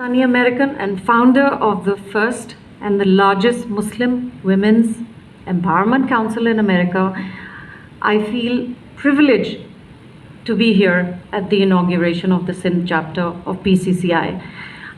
Pakistani American and founder of the first and the largest Muslim Women's Empowerment Council in America, I feel privileged to be here at the inauguration of the Sindh chapter of PCCI.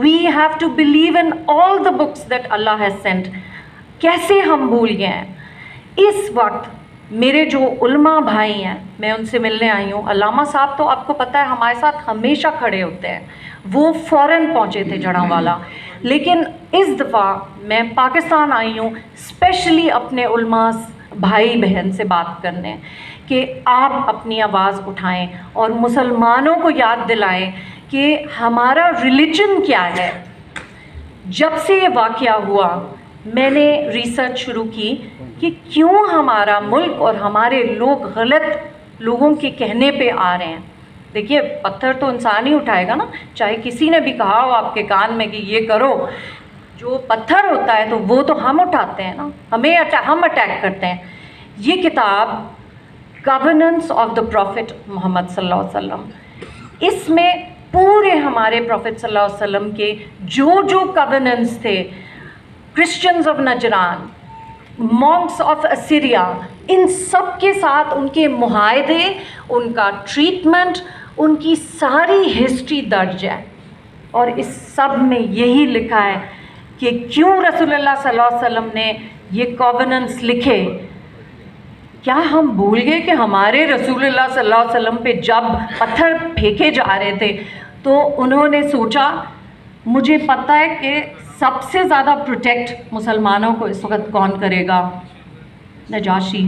We have to believe in all the books that Allah has sent. کیسے ہم بھول گئے ہیں؟ اس وقت میرے جو علماء بھائی ہیں، میں ان سے ملنے آئی ہوں. علامہ صاحب تو آپ کو پتہ ہے ہمارے ساتھ ہمیشہ کھڑے ہوتے ہیں، وہ فوراً پہنچے تھے جڑاں لیکن اس دفعہ میں پاکستان آئی ہوں اسپیشلی اپنے علماء بھائی بہن سے بات کرنے کہ آپ اپنی آواز اٹھائیں اور مسلمانوں کو یاد دلائیں کہ ہمارا ریلیجن کیا ہے. جب سے یہ واقعہ ہوا میں نے ریسرچ شروع کی کہ کیوں ہمارا ملک اور ہمارے لوگ غلط لوگوں کے کہنے پہ آ رہے ہیں. دیکھیے پتھر تو انسان ہی اٹھائے گا نا، چاہے کسی نے بھی کہا ہو آپ کے کان میں کہ یہ کرو. جو پتھر ہوتا ہے تو وہ تو ہم اٹھاتے ہیں نا، ہم اٹیک کرتے ہیں. یہ کتاب گورننس آف دا پروفٹ محمد صلی اللہ علیہ وسلم، اس میں پورے ہمارے پروفٹ صلی اللہ علیہ وسلم کے جو گورننس تھے، Christians of Najran, monks of Assyria, ان سب کے ساتھ ان کے معاہدے، ان کا ٹریٹمنٹ، ان کی ساری ہسٹری درج ہے. اور اس سب میں یہی لکھا ہے کہ کیوں رسول اللہ صلی اللہ علیہ وسلم نے یہ کووننٹس لکھے. کیا ہم بھول گئے کہ ہمارے رسول اللہ صلی اللہ علیہ وسلم پہ جب پتھر پھینکے جا رہے تھے تو انہوں نے سوچا مجھے پتہ ہے کہ سب سے زیادہ پروٹیکٹ مسلمانوں کو اس وقت کون کرے گا؟ Najashi,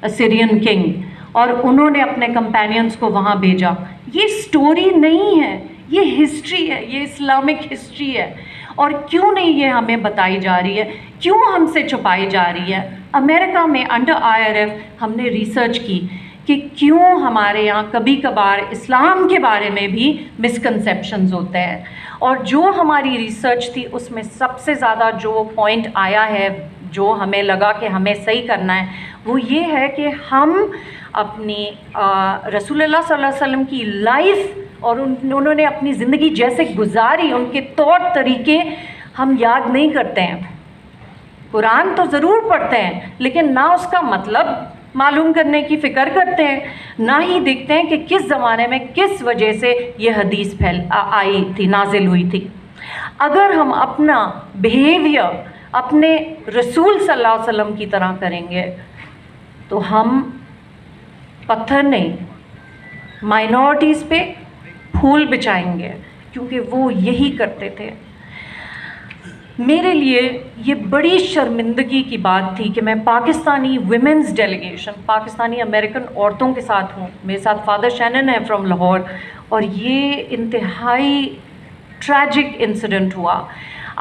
Assyrian king. اور انہوں نے اپنے کمپینینز کو وہاں بھیجا. یہ سٹوری نہیں ہے، یہ ہسٹری ہے، یہ اسلامک ہسٹری ہے. اور کیوں نہیں یہ ہمیں بتائی جا رہی ہے؟ کیوں ہم سے چھپائی جا رہی ہے؟ امریکہ میں انڈر IRF ہم نے ریسرچ کی کہ کیوں ہمارے یہاں کبھی کبھار اسلام کے بارے میں بھی مسکنسیپشنز ہوتے ہیں. اور جو ہماری ریسرچ تھی اس میں سب سے زیادہ جو پوائنٹ آیا ہے، جو ہمیں لگا کہ ہمیں صحیح کرنا ہے، وہ یہ ہے کہ ہم اپنی رسول اللہ صلی اللہ علیہ وسلم کی لائف اور انہوں نے اپنی زندگی جیسے گزاری، ان کے طور طریقے ہم یاد نہیں کرتے ہیں. قرآن تو ضرور پڑھتے ہیں لیکن نہ اس کا مطلب معلوم کرنے کی فکر کرتے ہیں، نہ ہی دیکھتے ہیں کہ کس زمانے میں کس وجہ سے یہ حدیث آئی تھی، نازل ہوئی تھی. اگر ہم اپنا بیہیویئر اپنے رسول صلی اللہ علیہ وسلم کی طرح کریں گے تو ہم پتھر نہیں، مائنورٹیز پہ پھول بچھائیں گے، کیونکہ وہ یہی کرتے تھے. میرے لیے یہ بڑی شرمندگی کی بات تھی کہ میں Pakistani women's delegation, Pakistani American عورتوں کے ساتھ ہوں. میرے ساتھ فادر شینن ہے فرام لاہور، اور یہ انتہائی ٹریجک انسیڈنٹ ہوا.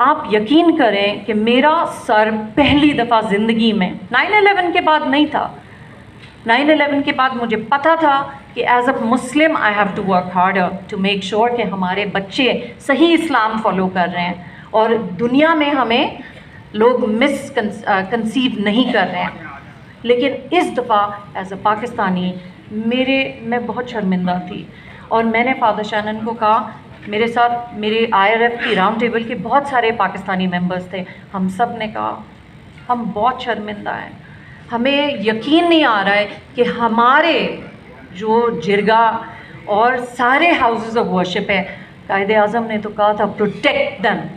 آپ یقین کریں کہ میرا سر پہلی دفعہ زندگی میں 9/11 کے بعد نہیں تھا. 9/11 کے بعد مجھے پتہ تھا کہ as a Muslim I have to work harder to make sure کہ ہمارے بچے صحیح اسلام فالو کر رہے ہیں اور دنیا میں ہمیں لوگ کنسیو نہیں کر رہے ہیں. لیکن اس دفعہ ایز اے پاکستانی میں بہت شرمندہ تھی. اور میں نے فادر شینن کو کہا، میرے ساتھ میرے IRF کی راؤنڈ ٹیبل کے بہت سارے پاکستانی ممبرز تھے، ہم سب نے کہا ہم بہت شرمندہ ہیں. ہمیں یقین نہیں آ رہا ہے کہ ہمارے جو جرگا اور سارے ہاؤسز آف ورشپ ہے، قائد اعظم نے تو کہا تھا protect them.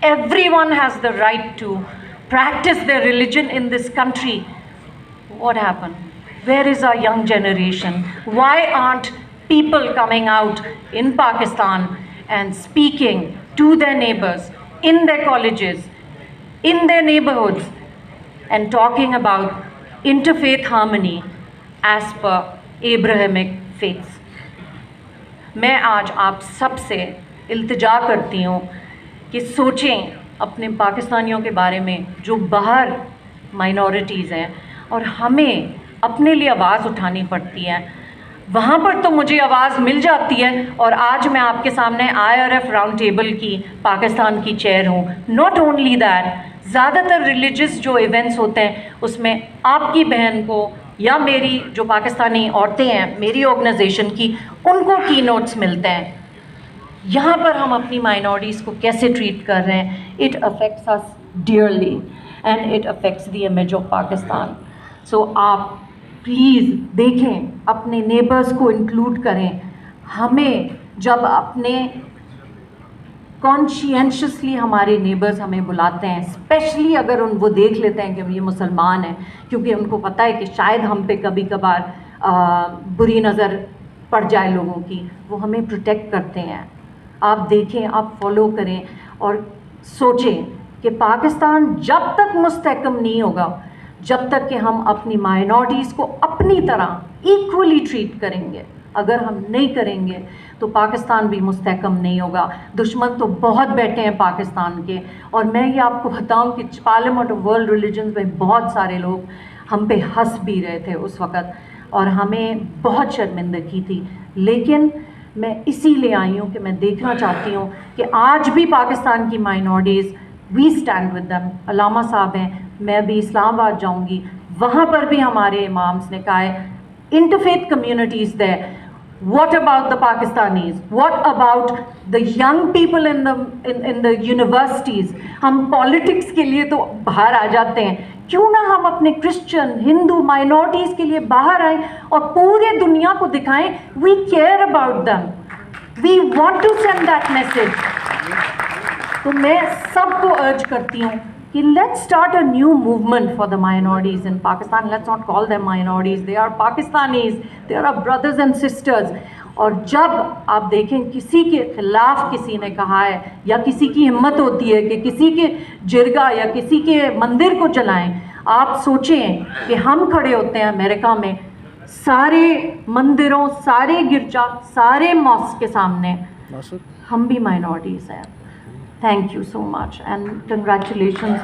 Everyone has the right to practice their religion in this country. What happened? Where is our young generation? Why aren't people coming out in Pakistan and speaking to their neighbors, in their colleges, in their neighborhoods, and talking about interfaith harmony as per Abrahamic faiths? میں آج آپ سب سے التجا کرتی ہوں کہ سوچیں اپنے پاکستانیوں کے بارے میں جو باہر مائنورٹیز ہیں اور ہمیں اپنے لیے آواز اٹھانی پڑتی ہے. وہاں پر تو مجھے آواز مل جاتی ہے اور آج میں آپ کے سامنے IRF راؤنڈ ٹیبل کی پاکستان کی چیئر ہوں. ناٹ اونلی دیٹ، زیادہ تر ریلیجس جو ایونٹس ہوتے ہیں اس میں آپ کی بہن کو یا میری جو پاکستانی عورتیں ہیں میری آرگنائزیشن کی، ان کو کی نوٹس ملتے ہیں. یہاں پر ہم اپنی مائنورٹیز کو کیسے ٹریٹ کر رہے ہیں؟ It affects us dearly and it affects the image of Pakistan. So آپ پلیز دیکھیں، اپنے نیبرز کو انکلوڈ کریں. ہمیں جب اپنے کانشینشیسلی ہمارے نیبرز ہمیں بلاتے ہیں، اسپیشلی اگر وہ دیکھ لیتے ہیں کہ یہ مسلمان ہیں، کیونکہ ان کو پتہ ہے کہ شاید ہم پہ کبھی کبھار بری نظر پڑ جائے لوگوں کی، وہ ہمیں پروٹیکٹ کرتے ہیں. آپ دیکھیں، آپ فالو کریں اور سوچیں کہ پاکستان جب تک مستحکم نہیں ہوگا، جب تک کہ ہم اپنی مائنورٹیز کو اپنی طرح ایکولی ٹریٹ کریں گے. اگر ہم نہیں کریں گے تو پاکستان بھی مستحکم نہیں ہوگا. دشمن تو بہت بیٹھے ہیں پاکستان کے، اور میں یہ آپ کو بتاؤں کہ پارلیمنٹ آف ورلڈ ریلیجنز میں بہت سارے لوگ ہم پہ ہنس بھی رہے تھے اس وقت، اور ہمیں بہت شرمندگی تھی. لیکن میں اسی لیے آئی ہوں کہ میں دیکھنا چاہتی ہوں کہ آج بھی پاکستان کی minorities, we stand with them. علامہ صاحب ہیں، میں بھی اسلام آباد جاؤں گی، وہاں پر بھی ہمارے امامس نے کہا ہے interfaith communities there. What about the Pakistanis? What about the young people in the universities? ہم پالیٹکس کے لیے تو باہر آ جاتے ہیں، کیوں نہ ہم اپنے کرسچن، ہندو مائنورٹیز کے لیے باہر آئیں اور پورے دنیا کو دکھائیں we care about them. We want to send that message. تو میں سب کو ارج کرتی ہوں کہ let's start a new movement for the minorities in Pakistan. Let's not call them minorities. They are Pakistanis. They are our brothers and sisters. اور جب آپ دیکھیں کسی کے خلاف کسی نے کہا ہے، یا کسی کی ہمت ہوتی ہے کہ کسی کے جرگہ یا کسی کے مندر کو جلائیں، آپ سوچیں کہ ہم کھڑے ہوتے ہیں امریکہ میں سارے مندروں، سارے گرجا، سارے ماسک کے سامنے، ہم بھی مائنورٹیز ہیں. Thank you so much and congratulations.